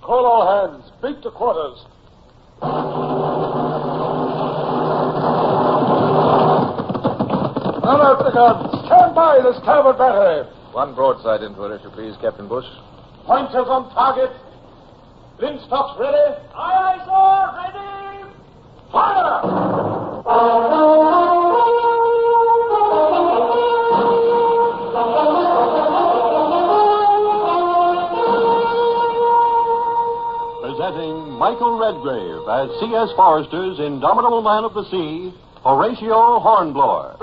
Call all hands. Beat to quarters. Unload the guns. Stand by the starboard battery. One broadside into her, if you please, Captain Bush. Pointers on target. Linstocks ready. Aye, aye, sir. Ready. Fire! Presenting Michael Redgrave as C.S. Forrester's indomitable man of the sea, Horatio Hornblower.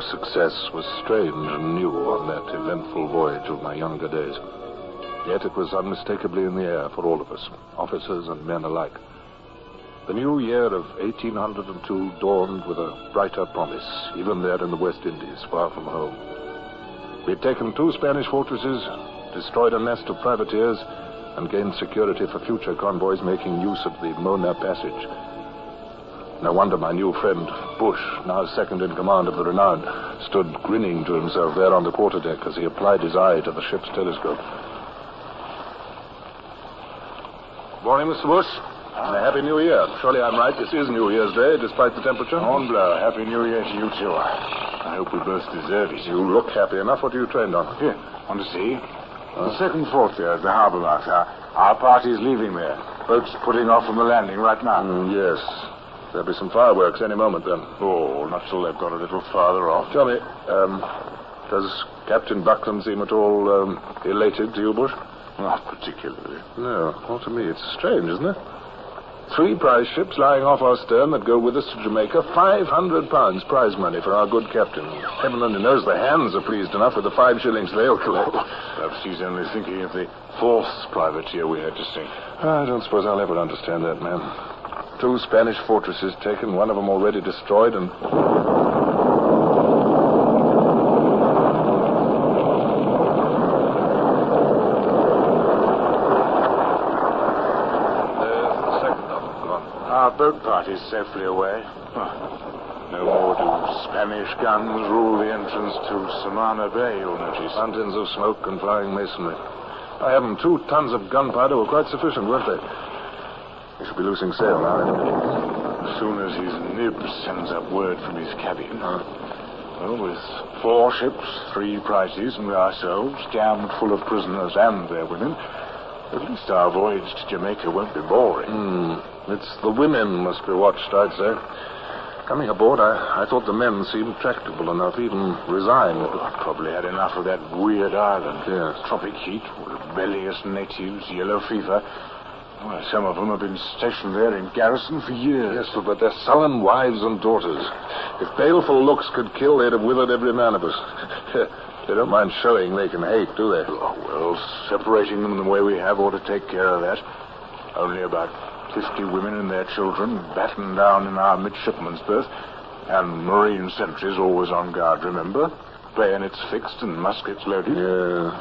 Success was strange and new on that eventful voyage of my younger days. Yet it was unmistakably in the air for all of us, officers and men alike. The new year of 1802 dawned with a brighter promise, even there in the West Indies, far from home. We had taken 2 Spanish fortresses, destroyed a nest of privateers, and gained security for future convoys making use of the Mona Passage. No wonder my new friend, Bush, now second in command of the Renoun, stood grinning to himself there on the quarterdeck as he applied his eye to the ship's telescope. Morning, Mr. Bush. And a Happy New Year. Surely I'm right. This is New Year's Day, despite the temperature. Hornblower, Happy New Year to you, too. I hope we both deserve it. You look happy enough. What are you trained on? Here, on the sea. The second fort there at the harbour mouth. Our party's leaving there. Boats putting off from the landing right now. Yes. There'll be some fireworks any moment, then. Oh, not till they've got a little farther off. Tell me, does Captain Buckland seem at all elated to you, Bush? Not particularly. No. Well, to me, it's strange, isn't it? 3 prize ships lying off our stern that go with us to Jamaica. £500 prize money for our good captain. Heaven only knows the hands are pleased enough with the 5 shillings they'll collect. Perhaps he's only thinking of the 4th privateer we had to sink. I don't suppose I'll ever understand that, man. 2 Spanish fortresses taken, one of them already destroyed, and... There's the second of them gone. Our boat party's safely away. No more do Spanish guns rule the entrance to Samana Bay, you'll notice. Fountains of smoke and flying masonry. I have them 2 tons of gunpowder were quite sufficient, weren't they? We should be losing sail now any minute. As soon as his nib sends up word from his cabin. Well, with 4 ships, 3 prizes, and ourselves jammed full of prisoners and their women, at least our voyage to Jamaica won't be boring. It's the women must be watched, I'd say. Coming aboard, I thought the men seemed tractable enough, even resigned. Probably had enough of that weird island. Yes. Tropic heat, rebellious natives, yellow fever. Well, some of them have been stationed there in garrison for years. Yes, but they're sullen wives and daughters. If baleful looks could kill, they'd have withered every man of us. They don't mind showing they can hate, do they? Oh, well, separating them the way we have ought to take care of that. Only about 50 women and their children battened down in our midshipman's berth. And marine sentries always on guard, remember? Bayonets fixed and muskets loaded. Yeah.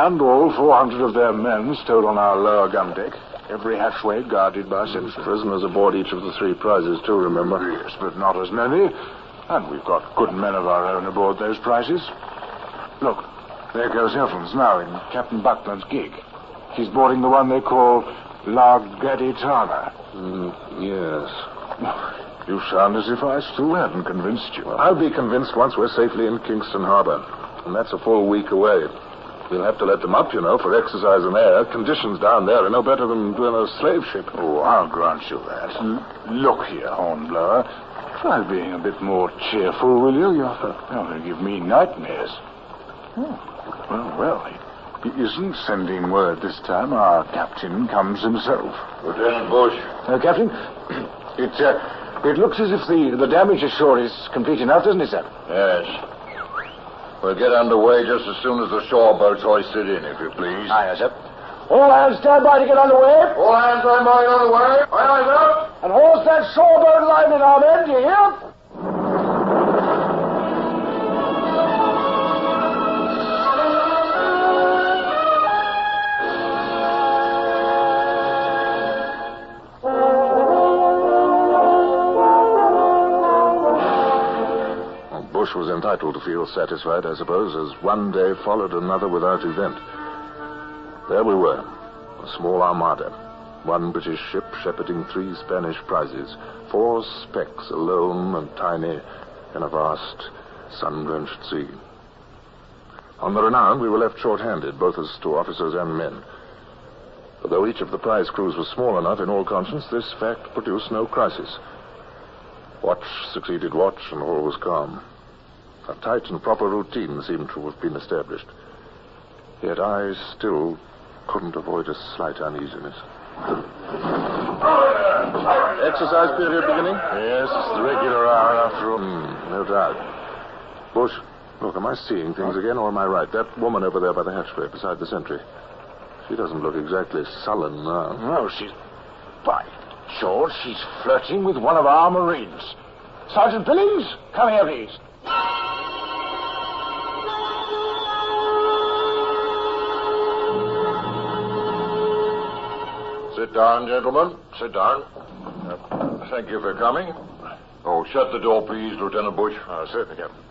And all 400 of their men stowed on our lower gun deck. Every hatchway guarded by sentries. Prisoners aboard each of the 3 prizes, too, remember? Yes, but not as many. And we've got good men of our own aboard those prizes. Look, There goes Evans now in Captain Buckland's gig. He's boarding the one they call La Gaditana. Yes. You sound as if I still hadn't convinced you. I'll be convinced once we're safely in Kingston Harbor. And that's a full week away. We'll have to let them up, for exercise and air. Conditions down there are no better than in a slave ship. Oh, I'll grant you that. Look here, Hornblower. Try being a bit more cheerful, will you? You're going to give me nightmares. Well, he isn't sending word this time. Our captain comes himself. Lieutenant Bush. Captain, it looks as if the damage ashore is complete enough, doesn't it, sir? Yes. We'll get underway just as soon as the shore boat's hoisted in, if you please. Aye, sir. All hands stand by to get underway. All hands stand by to get underway. Aye, sir. And horse that shore boat line in our men, do you hear? Bush was entitled to feel satisfied, I suppose, as one day followed another without event. There we were, a small armada. One British ship shepherding 3 Spanish prizes. 4 specks alone and tiny in a vast, sun-drenched sea. On the Renoun, we were left short-handed, both as to officers and men. Although each of the prize crews was small enough, in all conscience, this fact produced no crisis. Watch succeeded watch, and all was calm. A tight and proper routine seemed to have been established. Yet I still couldn't avoid a slight uneasiness. Exercise period beginning? Yes, it's the regular hour after all. No doubt. Bush, look, am I seeing things again, or am I right? That woman over there by the hatchway beside the sentry. She doesn't look exactly sullen now. No, by George, she's flirting with one of our Marines. Sergeant Billings, come here, please. Sit down, gentlemen. Sit down. Thank you for coming. Oh, shut the door, please, Lieutenant Bush. Certainly, Captain.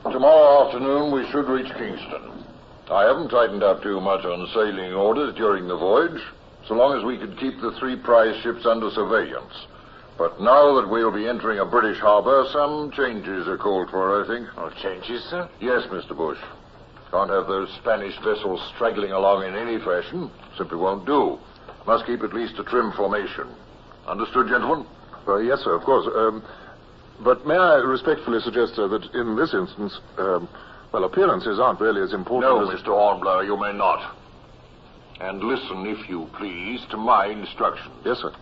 Tomorrow afternoon we should reach Kingston. I haven't tightened up too much on sailing orders during the voyage, so long as we could keep the 3 prize ships under surveillance. But now that we'll be entering a British harbor, some changes are called for, I think. Oh, changes, sir? Yes, Mr. Bush. Can't have those Spanish vessels straggling along in any fashion. Simply won't do. Must keep at least a trim formation. Understood, gentlemen? Yes, sir, of course. But may I respectfully suggest, sir, that in this instance, appearances aren't really as important No, as... Mr. Hornblower, you may not. And listen, if you please, to my instructions. Yes, sir.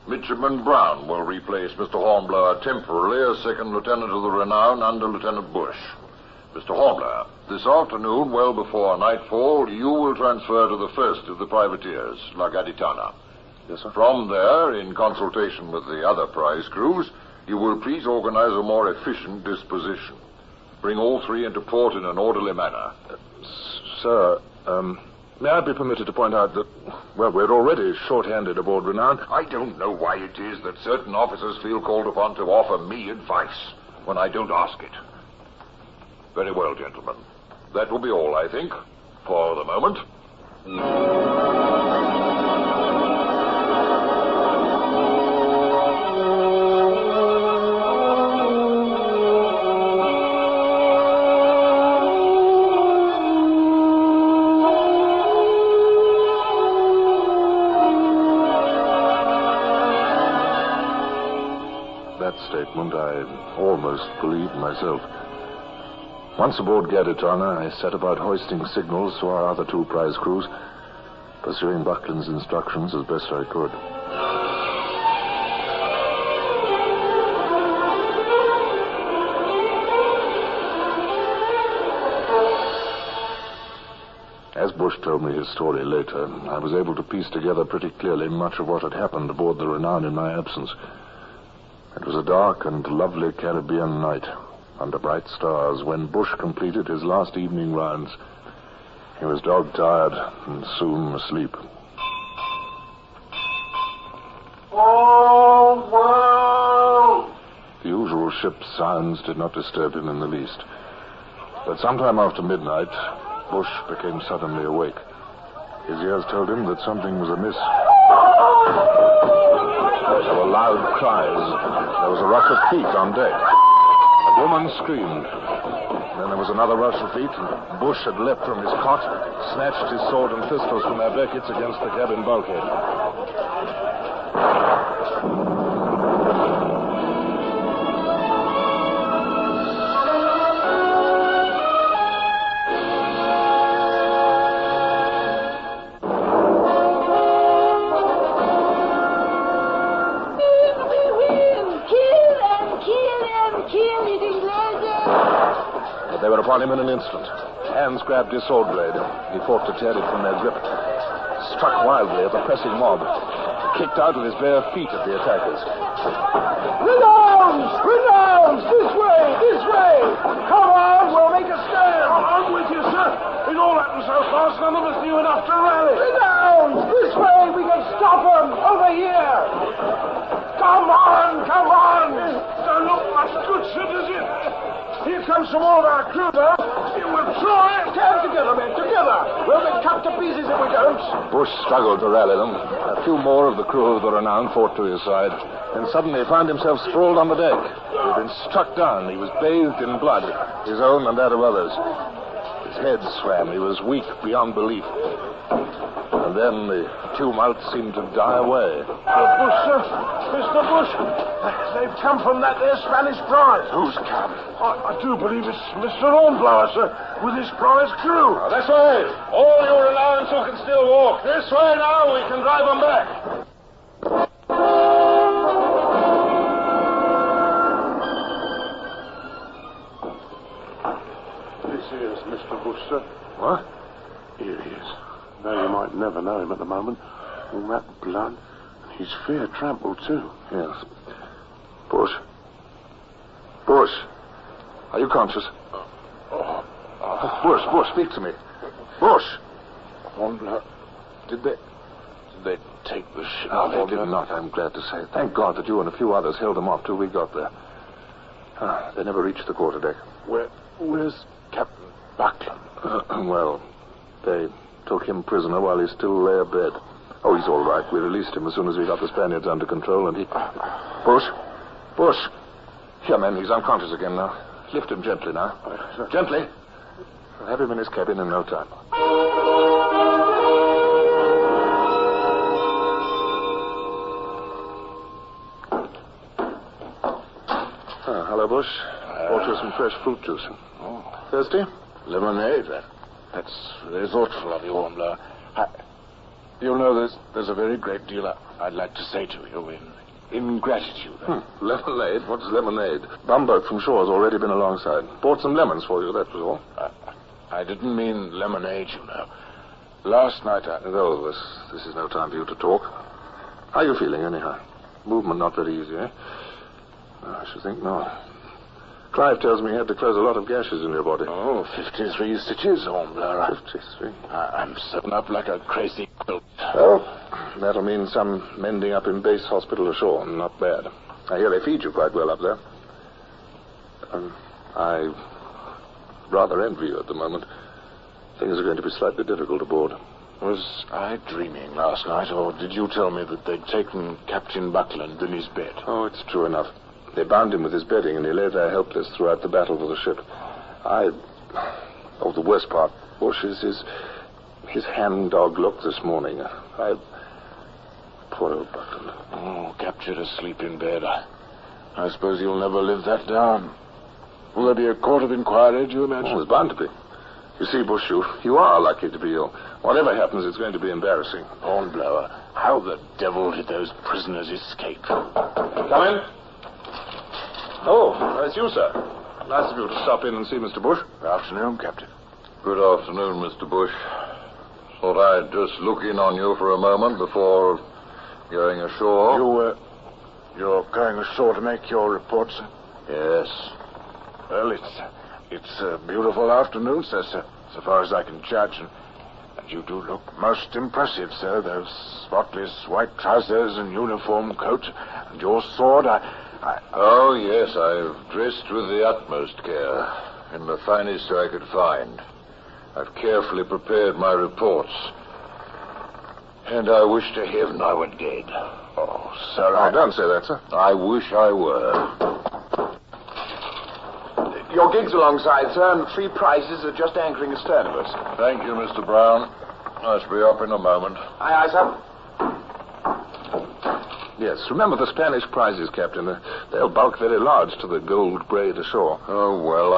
Midshipman Brown will replace Mr. Hornblower temporarily as second lieutenant of the Renoun under Lieutenant Bush. Mr. Hornblower, this afternoon, well before nightfall, you will transfer to the first of the privateers, La Gaditana. Yes, sir. From there, in consultation with the other prize crews, you will please organize a more efficient disposition. Bring all 3 into port in an orderly manner. Sir, may I be permitted to point out that, we're already short-handed aboard Renoun. I don't know why it is that certain officers feel called upon to offer me advice when I don't ask it. Very well, gentlemen. That will be all, I think, for the moment. That statement I almost believed myself. Once aboard Gaditana, I set about hoisting signals to our other 2 prize crews, pursuing Buckland's instructions as best I could. As Bush told me his story later, I was able to piece together pretty clearly much of what had happened aboard the Renoun in my absence. It was a dark and lovely Caribbean night, under bright stars, when Bush completed his last evening rounds. He was dog-tired and soon asleep. All world, The usual ship's sounds did not disturb him in the least. But sometime after midnight, Bush became suddenly awake. His ears told him that something was amiss. There were loud cries. There was a rush of feet on deck. A woman screamed. Then there was another rush of feet, and Bush had leapt from his cot, snatched his sword and pistols from their beckets against the cabin bulkhead. They were upon him in an instant. Hands grabbed his sword blade. He fought to tear it from their grip. Struck wildly at the pressing mob. Kicked out with his bare feet at the attackers. Renoun! Renoun! This way! This way! Come on, we'll make a stand! I'm with you, sir. It all happened so fast, none of us knew enough to rally. Renoun! This way! We can stop them! Over here! Come on! Come on! Don't look much good, sir, does it? Here comes some more of our crew, though. We'll try. Stand together, men, together. We'll be cut to pieces if we don't. Bush struggled to rally them. A few more of the crew of the Renoun fought to his side. Then suddenly he found himself sprawled on the deck. He had been struck down. He was bathed in blood, his own and that of others. His head swam. He was weak beyond belief. And then the tumult seemed to die away. Bush, sir. Mr. Bush. They've come from that there Spanish prize. Who's come? I do believe it's Mr. Hornblower, sir, with his prize crew. This way. All your Renouns who can still walk. This way now. We can drive them back. This is Mr. Bush, sir. What? Here he is. Though you might never know him at the moment. All that blood. He's fair trampled, too. Yes. Bush. Bush. Are you conscious? Bush, speak to me. Bush. Hornblower. Did they take the ship? No, they did not, I'm glad to say. Thank God that you and a few others held them off till we got there. They never reached the quarterdeck. Where's Captain Buckland? Well, they took him prisoner while he still lay abed. Oh, he's all right. We released him as soon as we got the Spaniards under control, and he... Bush. Here, man, he's unconscious again now. Lift him gently now. Gently. We'll have him in his cabin in no time. Hello, Bush. Brought you some fresh fruit juice. Oh. Thirsty? Lemonade, then. That's very thoughtful of you, Hornblower. You know, there's a very great deal I'd like to say to you in gratitude. Lemonade? What's lemonade? Bumboat from shore has already been alongside. Bought some lemons for you, that was all. I didn't mean lemonade, you know. Last night Though this is no time for you to talk. How are you feeling, anyhow? Movement not very easy, eh? I should think not. Clive tells me he had to close a lot of gashes in your body. Oh, 53 stitches, Hornblower. 53? I'm sewn up like a crazy quilt. Well, that'll mean some mending up in base hospital ashore. Not bad. I hear they feed you quite well up there. I rather envy you at the moment. Things are going to be slightly difficult aboard. Was I dreaming last night, or did you tell me that they'd taken Captain Buckland in his bed? Oh, it's true enough. They bound him with his bedding, and he lay there helpless throughout the battle for the ship. The worst part, Bush, is his hangdog look this morning. Poor old Buckland. Oh, captured asleep in bed. I suppose he'll never live that down. Will there be a court of inquiry, do you imagine? Oh, there's bound to be. You see, Bush, you are likely to be ill. Whatever happens, it's going to be embarrassing. Hornblower, how the devil did those prisoners escape? Come in. Oh, that's you, sir. Nice of you to stop in and see Mr. Bush. Good afternoon, Captain. Good afternoon, Mr. Bush. Thought I'd just look in on you for a moment before going ashore. You're going ashore to make your report, sir? Yes. Well, it's a beautiful afternoon, sir, so far as I can judge. And you do look most impressive, sir. Those spotless white trousers and uniform coat, and your sword. Oh, yes, I've dressed with the utmost care, in the finest I could find. I've carefully prepared my reports. And I wish to heaven I were dead. Oh, sir, Don't say that, sir. I wish I were. Your gig's alongside, sir, and 3 prizes are just anchoring astern of us. Thank you, Mr. Brown. I shall be up in a moment. Aye, sir. Yes, remember the Spanish prizes, Captain. They'll bulk very large to the gold braid ashore. Oh, well,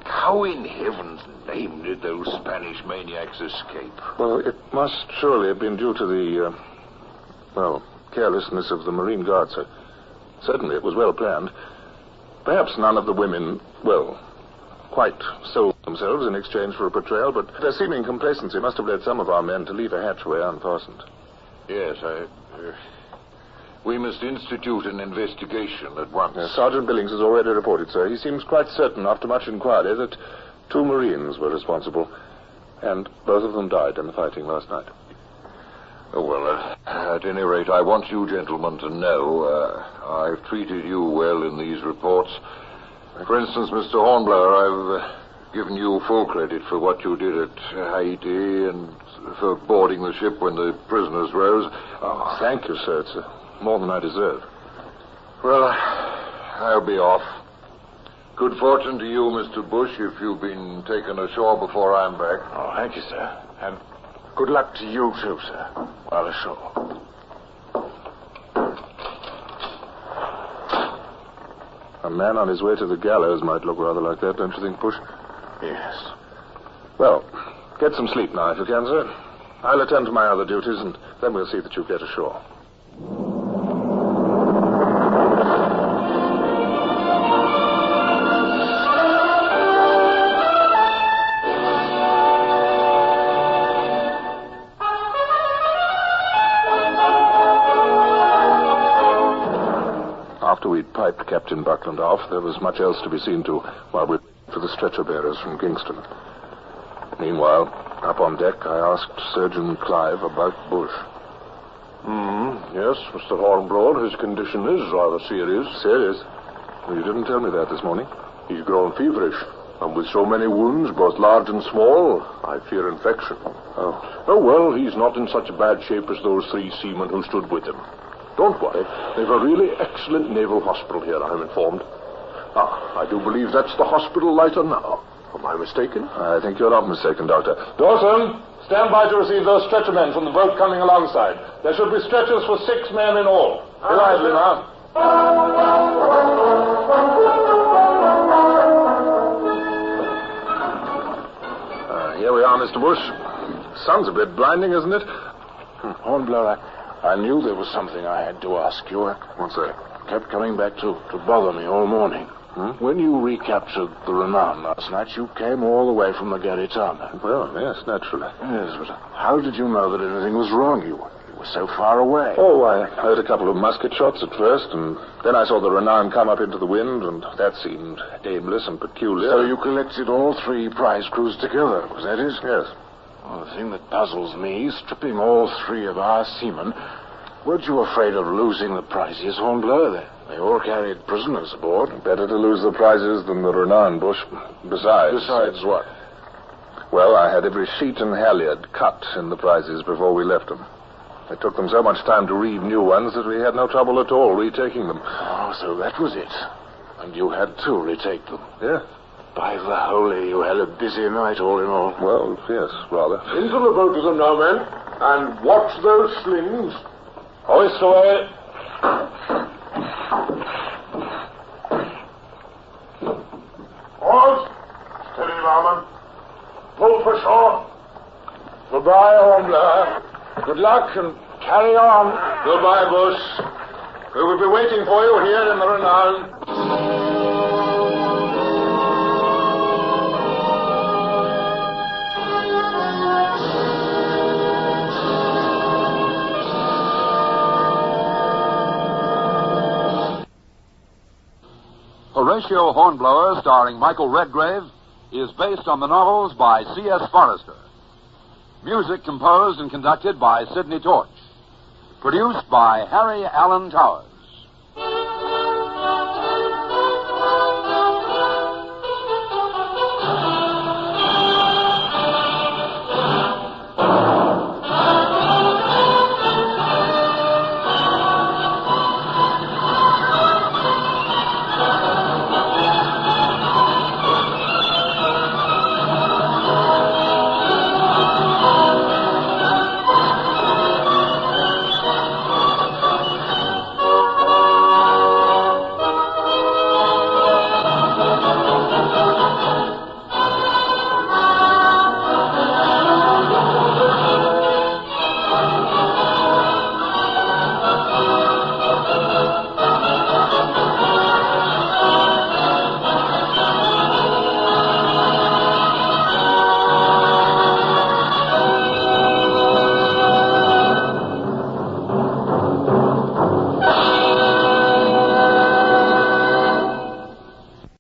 How in heaven's name did those Spanish maniacs escape? Well, it must surely have been due to the, carelessness of the Marine Guard, sir. Certainly it was well planned. Perhaps none of the women, quite sold themselves in exchange for a portrayal, but their seeming complacency must have led some of our men to leave a hatchway unfastened. Yes, we must institute an investigation at once. Sergeant Billings has already reported, sir. He seems quite certain, after much inquiry, that 2 Marines were responsible, and both of them died in the fighting last night. Oh, well, at any rate, I want you gentlemen to know I've treated you well in these reports. For instance, Mr. Hornblower, I've given you full credit for what you did at Haiti and for boarding the ship when the prisoners rose. Oh, thank you, sir. It's more than I deserve. Well, I'll be off. Good fortune to you, Mr. Bush, if you've been taken ashore before I'm back. Oh, thank you, sir. And good luck to you, too, sir, while ashore. A man on his way to the gallows might look rather like that, don't you think, Bush? Yes. Well, get some sleep now, if you can, sir. I'll attend to my other duties, and then we'll see that you get ashore. After we'd piped Captain Buckland off, there was much else to be seen to while we waited for the stretcher bearers from Kingston. Meanwhile, up on deck, I asked Surgeon Clive about Bush. Yes, Mr. Hornblower, his condition is rather serious. Serious? Well, you didn't tell me that this morning. He's grown feverish, and with so many wounds, both large and small, I fear infection. Oh. Oh, well, he's not in such bad shape as those 3 seamen who stood with him. Don't worry. They've a really excellent naval hospital here, I'm informed. I do believe that's the hospital lighter now. Am I mistaken? I think you're not mistaken, Doctor. Dawson, stand by to receive those stretcher men from the boat coming alongside. There should be stretchers for 6 men in all. Be lively now. Here we are, Mr. Bush. Sun's a bit blinding, isn't it? Hornblower, I knew there was something I had to ask you. What's that? Kept coming back to bother me all morning. When you recaptured the Renoun last night, you came all the way from the Garitana. Well, yes, naturally. Yes, but how did you know that anything was wrong? You were so far away. Oh, I heard a couple of musket shots at first, and then I saw the Renoun come up into the wind, and that seemed aimless and peculiar. So you collected all 3 prize crews together, was that it? Yes. Well, the thing that puzzles me, stripping all 3 of our seamen, weren't you afraid of losing the prizes, Hornblower? They all carried prisoners aboard. Better to lose the prizes than the Renoun, Bush. Besides... Besides what? Well, I had every sheet and halyard cut in the prizes before we left them. It took them so much time to reeve new ones that we had no trouble at all retaking them. Oh, so that was it. And you had to retake them. Yeah. By the holy, you had a busy night all in all. Well, yes, rather. Into the boat with them now, men. And watch those slings. Hoist away. Oars. Steady, barman. Pull for shore. Goodbye, Hornblower. Good luck and carry on. Goodbye, Bush. We will be waiting for you here in the Renoun. Horatio Hornblower, starring Michael Redgrave, is based on the novels by C.S. Forrester. Music composed and conducted by Sidney Torch. Produced by Harry Allen Towers.